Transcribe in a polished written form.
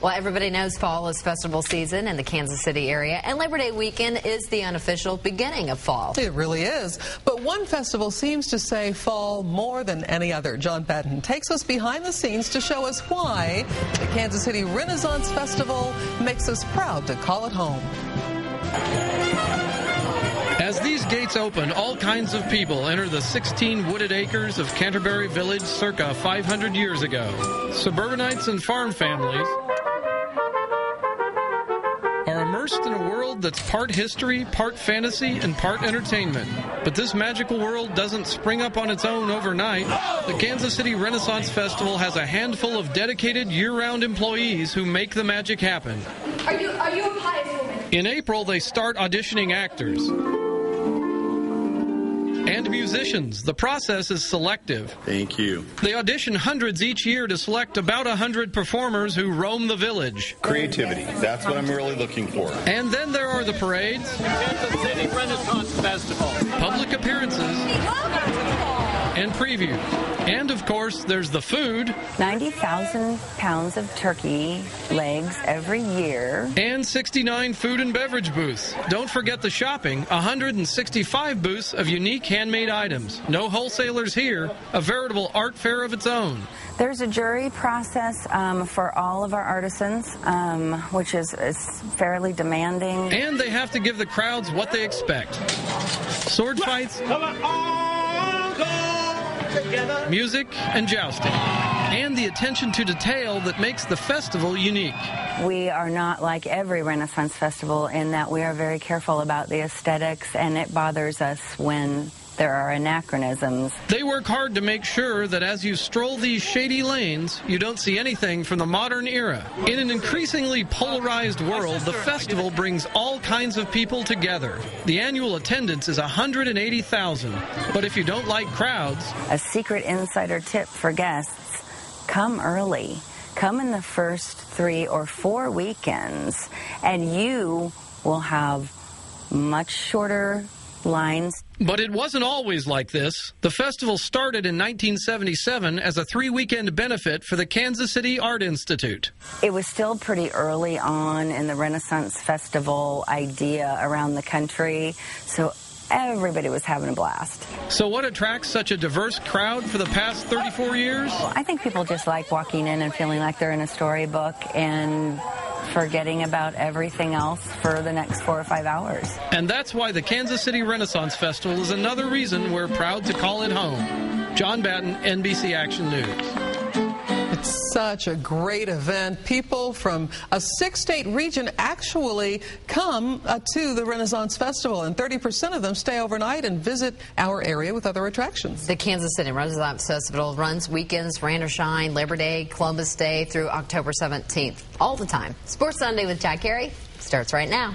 Well, everybody knows fall is festival season in the Kansas City area, and Labor Day weekend is the unofficial beginning of fall. It really is. But one festival seems to say fall more than any other. John Batten takes us behind the scenes to show us why the Kansas City Renaissance Festival makes us proud to call it home. As these gates open, all kinds of people enter the 16 wooded acres of Canterbury Village circa 500 years ago. Suburbanites and farm families are immersed in a world that's part history, part fantasy, and part entertainment. But this magical world doesn't spring up on its own overnight. The Kansas City Renaissance Festival has a handful of dedicated year-round employees who make the magic happen. Are you a pious woman? In April, they start auditioning actors and musicians. The process is selective. Thank you. They audition hundreds each year to select about 100 performers who roam the village. Creativity. That's what I'm really looking for. And then there are the parades, Kansas City Renaissance Festival, public appearances, and previews. And, of course, there's the food. 90,000 pounds of turkey legs every year. And 69 food and beverage booths. Don't forget the shopping. 165 booths of unique handmade items. No wholesalers here. A veritable art fair of its own. There's a jury process for all of our artisans, which is fairly demanding. And they have to give the crowds what they expect. Sword fights, music, and jousting. And the attention to detail that makes the festival unique. We are not like every Renaissance festival in that we are very careful about the aesthetics, and it bothers us when there are anachronisms. They work hard to make sure that as you stroll these shady lanes, you don't see anything from the modern era. In an increasingly polarized world, the festival brings all kinds of people together. The annual attendance is 180,000. But if you don't like crowds... A secret insider tip for guests: come early. Come in the first 3 or 4 weekends, and you will have much shorter lines. But it wasn't always like this. The festival started in 1977 as a 3-weekend benefit for the Kansas City Art Institute. It was still pretty early on in the Renaissance Festival idea around the country, so everybody was having a blast. So what attracts such a diverse crowd for the past 34 years? I think people just like walking in and feeling like they're in a storybook and forgetting about everything else for the next 4 or 5 hours. And that's why the Kansas City Renaissance Festival is another reason we're proud to call it home. John Batten, NBC Action News. It's such a great event. People from a 6-state region actually come to the Renaissance Festival, and 30% of them stay overnight and visit our area with other attractions. The Kansas City Renaissance Festival runs weekends, rain or shine, Labor Day, Columbus Day through October 17th, all the time. Sports Sunday with Jack Carey starts right now.